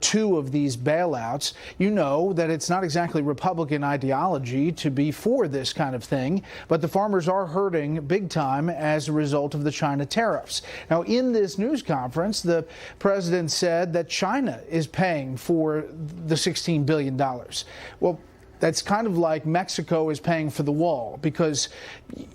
two of these bailouts, you know that it's not exactly Republican ideology to be for this kind of thing, but the farmers are hurting big time as a result of the China tariffs. Now, in this news conference, the president said that China is paying for the $16 billion. Well, that's kind of like Mexico is paying for the wall because,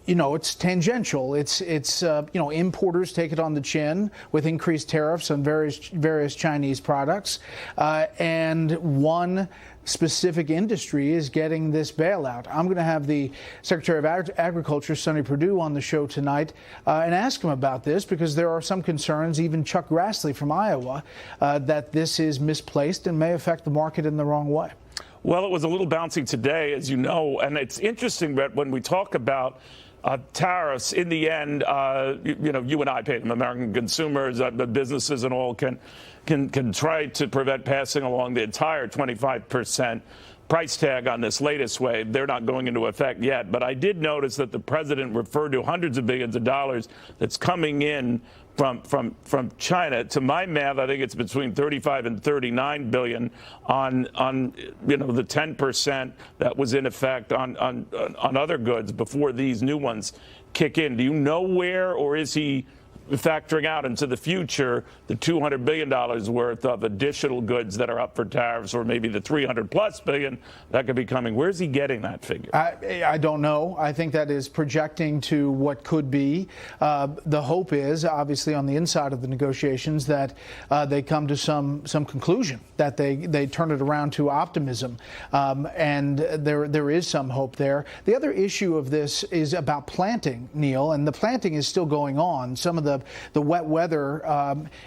you know, it's tangential. It's you know, importers take it on the chin with increased tariffs on various Chinese products, and one specific industry is getting this bailout. I'm going to have the Secretary of Agriculture, Sonny Perdue, on the show tonight and ask him about this because there are some concerns, even Chuck Grassley from Iowa, that this is misplaced and may affect the market in the wrong way. Well, it was a little bouncy today, as you know, and it's interesting that when we talk about tariffs, in the end, you know, you and I pay them. American consumers, the businesses and all can try to prevent passing along the entire 25% price tag on this latest wave. They're not going into effect yet. But I did notice that the president referred to hundreds of billions of dollars that's coming in from China. To my math, I think it's between 35 and 39 billion on you know, the 10% that was in effect on other goods before these new ones kick in. Do you know where, or is he factoring out into the future the $200 billion worth of additional goods that are up for tariffs, or maybe the $300+ billion that could be coming? Where's he getting that figure? I don't know. I think that is projecting to what could be. The hope is, obviously, on the inside of the negotiations that they come to some conclusion, that they turn it around to optimism, and there is some hope there. The other issue of this is about planting, Neil, and the planting is still going on. Some of the wet weather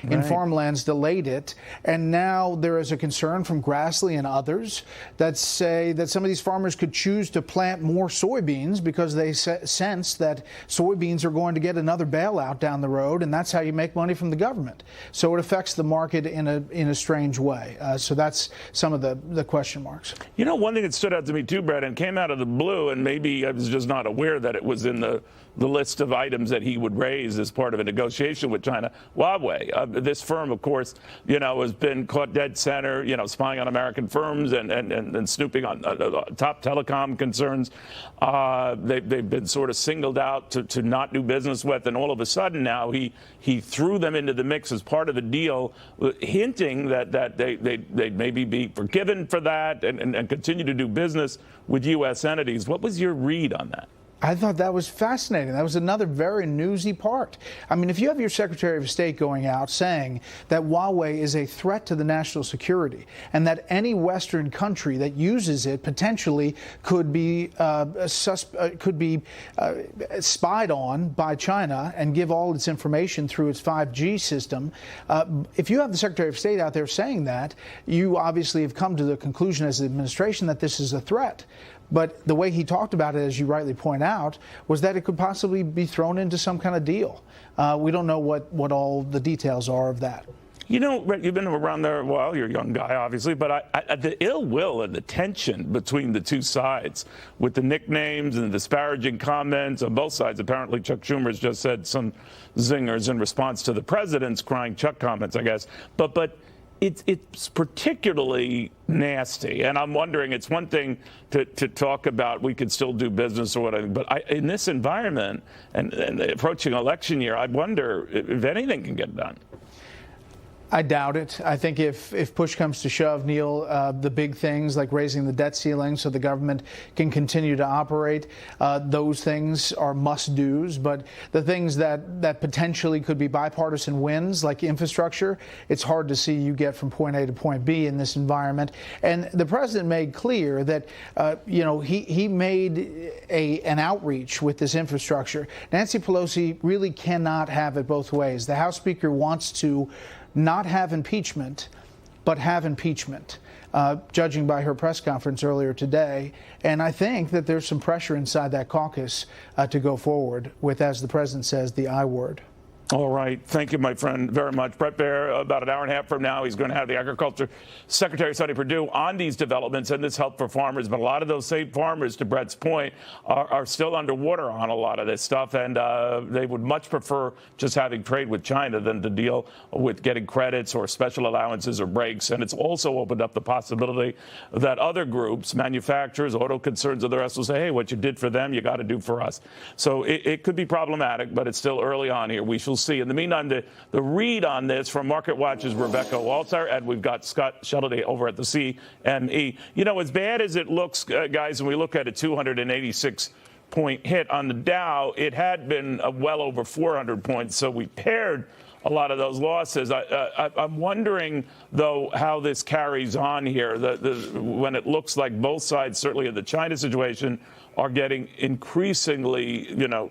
in farmlands delayed it, and now there is a concern from Grassley and others that say that some of these farmers could choose to plant more soybeans because they sense that soybeans are going to get another bailout down the road, and that's how you make money from the government. So it affects the market in a strange way. So that's some of the question marks. You know, one thing that stood out to me too, Brad, and came out of the blue, and maybe I was just not aware that it was in the list of items that he would raise as part of a negotiation with China. Huawei, this firm, of course, you know, has been caught dead center, you know, spying on American firms and snooping on top telecom concerns. They've been sort of singled out to not do business with, and all of a sudden now he threw them into the mix as part of the deal, hinting that they'd maybe be forgiven for that and continue to do business with U.S. entities. What was your read on that? I thought that was fascinating. That was another very newsy part. I mean, if you have your Secretary of State going out saying that Huawei is a threat to the national security and that any Western country that uses it potentially could be spied on by China and give all its information through its 5G system, if you have the Secretary of State out there saying that, you obviously have come to the conclusion as an administration that this is a threat. But the way he talked about it, as you rightly point out, was that it could possibly be thrown into some kind of deal. We don't know what all the details are of that. You know, Brett, you've been around there a while. You're a young guy, obviously, but the ill will and the tension between the two sides with the nicknames and the disparaging comments on both sides. Apparently, Chuck Schumer's just said some zingers in response to the president's crying Chuck comments, I guess. But it's particularly nasty, and I'm wondering, it's one thing to talk about we could still do business or whatever, but in this environment and approaching election year, I wonder if anything can get done. I doubt it. I think if push comes to shove, Neil, the big things like raising the debt ceiling so the government can continue to operate, those things are must-dos. But the things that potentially could be bipartisan wins, like infrastructure, it's hard to see you get from point A to point B in this environment. And the president made clear that, you know, he made an outreach with this infrastructure. Nancy Pelosi really cannot have it both ways. The House Speaker wants to not have impeachment, but have impeachment, judging by her press conference earlier today. And I think that there's some pressure inside that caucus to go forward with, as the president says, the I word. All right. Thank you, my friend, very much. Bret Baier, about an hour and a half from now, he's going to have the Agriculture Secretary, Sonny Perdue, on these developments and this help for farmers. But a lot of those same farmers, to Bret's point, are still underwater on a lot of this stuff. And they would much prefer just having trade with China than to deal with getting credits or special allowances or breaks. And it's also opened up the possibility that other groups, manufacturers, auto concerns, and the rest will say, hey, what you did for them, you got to do for us. So it could be problematic, but it's still early on here. We shall see. In the meantime, the read on this from Market Watch's Rebecca Walter, and we've got Scott Shelody over at the CME. You know, as bad as it looks, guys, when we look at a 286-point hit on the Dow, it had been well over 400 points, so we paired a lot of those losses. I'm wondering, though, how this carries on here, when it looks like both sides, certainly in the China situation, are getting increasingly,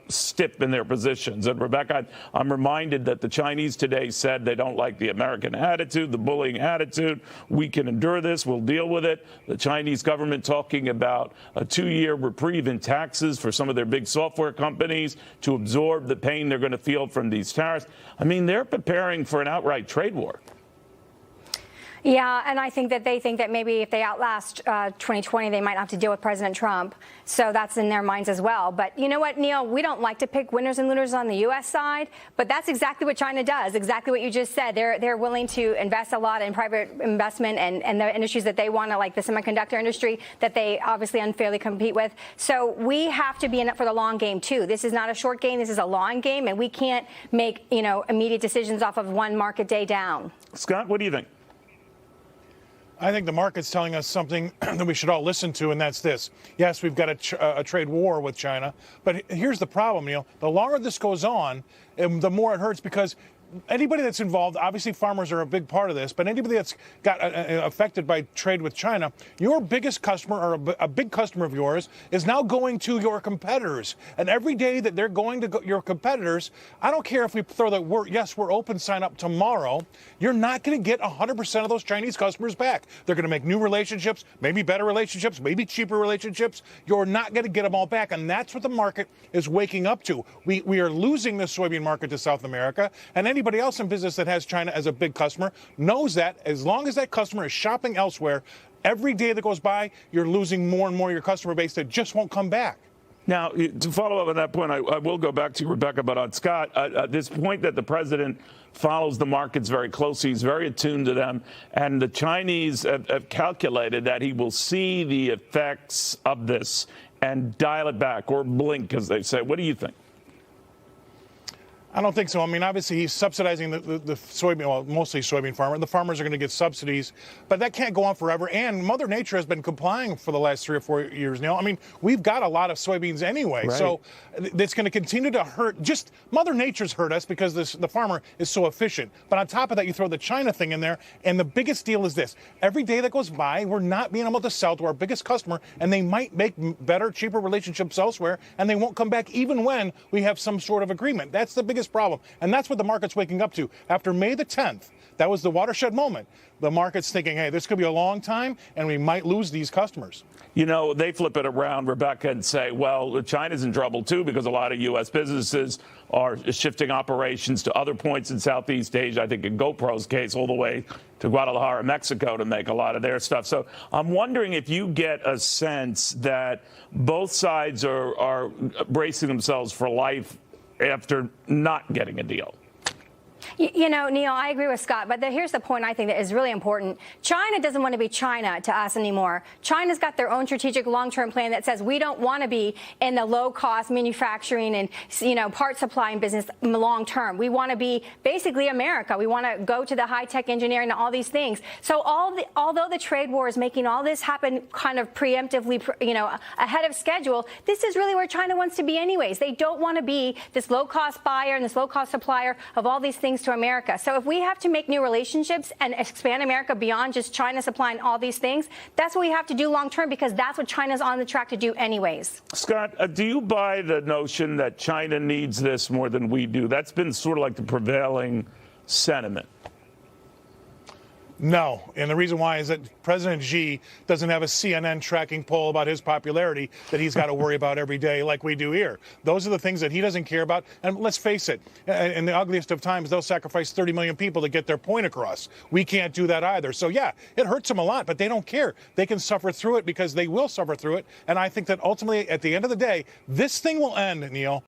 stiff in their positions. And Rebecca, I'm reminded that the Chinese today said they don't like the American attitude, the bullying attitude. We can endure this. We'll deal with it. The Chinese government talking about a 2-year reprieve in taxes for some of their big software companies to absorb the pain they're going to feel from these tariffs. I mean, they're preparing for an outright trade war. Yeah, and I think that they think that maybe if they outlast 2020, they might have to deal with President Trump. So that's in their minds as well. But you know what, Neil? We don't like to pick winners and losers on the U.S. side, but that's exactly what China does, exactly what you just said. They're willing to invest a lot in private investment and the industries that they want to, like the semiconductor industry, that they obviously unfairly compete with. So we have to be in it for the long game, too. This is not a short game. This is a long game, and we can't make, immediate decisions off of one market day down. Scott, what do you think? I think the market's telling us something that we should all listen to, and that's this. Yes, we've got a trade war with China, but here's the problem, Neil. The longer this goes on, the more it hurts, because anybody that's involved, obviously farmers are a big part of this, but anybody that's got affected by trade with China, your biggest customer or a big customer of yours is now going to your competitors. And every day that they're going to your competitors, I don't care if we throw the word, yes, we're open, sign up tomorrow, you're not going to get 100% of those Chinese customers back. They're going to make new relationships, maybe better relationships, maybe cheaper relationships. You're not going to get them all back. And that's what the market is waking up to. We are losing the soybean market to South America, and anybody else in business that has China as a big customer knows that as long as that customer is shopping elsewhere, every day that goes by, you're losing more and more of your customer base that just won't come back. Now, to follow up on that point, I will go back to you, Rebecca, but on Scott, this point that the president follows the markets very closely, he's very attuned to them, and the Chinese have calculated that he will see the effects of this and dial it back or blink, as they say. What do you think? I don't think so. I mean, obviously, he's subsidizing the soybean, well, mostly soybean farmer. The farmers are going to get subsidies, but that can't go on forever. And Mother Nature has been complying for the last 3 or 4 years now. I mean, we've got a lot of soybeans anyway, right. So it's going to continue to hurt. Just Mother Nature's hurt us because the farmer is so efficient. But on top of that, you throw the China thing in there, and the biggest deal is this. Every day that goes by, we're not being able to sell to our biggest customer, and they might make better, cheaper relationships elsewhere, and they won't come back even when we have some sort of agreement. That's the biggest problem. And that's what the market's waking up to. After May the 10th, that was the watershed moment. The market's thinking, hey, this could be a long time, and we might lose these customers. You know, they flip it around, Rebecca, and say, well, China's in trouble, too, because a lot of U.S. businesses are shifting operations to other points in Southeast Asia. I think in GoPro's case, all the way to Guadalajara, Mexico, to make a lot of their stuff. So I'm wondering if you get a sense that both sides are bracing themselves for life after not getting a deal. You know, Neil, I agree with Scott, but here's the point I think that is really important. China doesn't want to be China to us anymore. China's got their own strategic long-term plan that says we don't want to be in the low-cost manufacturing and, part supplying business long-term. We want to be basically America. We want to go to the high-tech engineering and all these things. So although the trade war is making all this happen kind of preemptively, ahead of schedule, this is really where China wants to be anyways. They don't want to be this low-cost buyer and this low-cost supplier of all these things to America. So if we have to make new relationships and expand America beyond just China supplying all these things, that's what we have to do long term, because that's what China's on the track to do anyways. Scott, do you buy the notion that China needs this more than we do? That's been sort of like the prevailing sentiment. No. And the reason why is that President Xi doesn't have a CNN tracking poll about his popularity that he's got to worry about every day like we do here. Those are the things that he doesn't care about. And let's face it, in the ugliest of times, they'll sacrifice 30 million people to get their point across. We can't do that either. So, yeah, it hurts them a lot, but they don't care. They can suffer through it because they will suffer through it. And I think that ultimately, at the end of the day, this thing will end, Neil.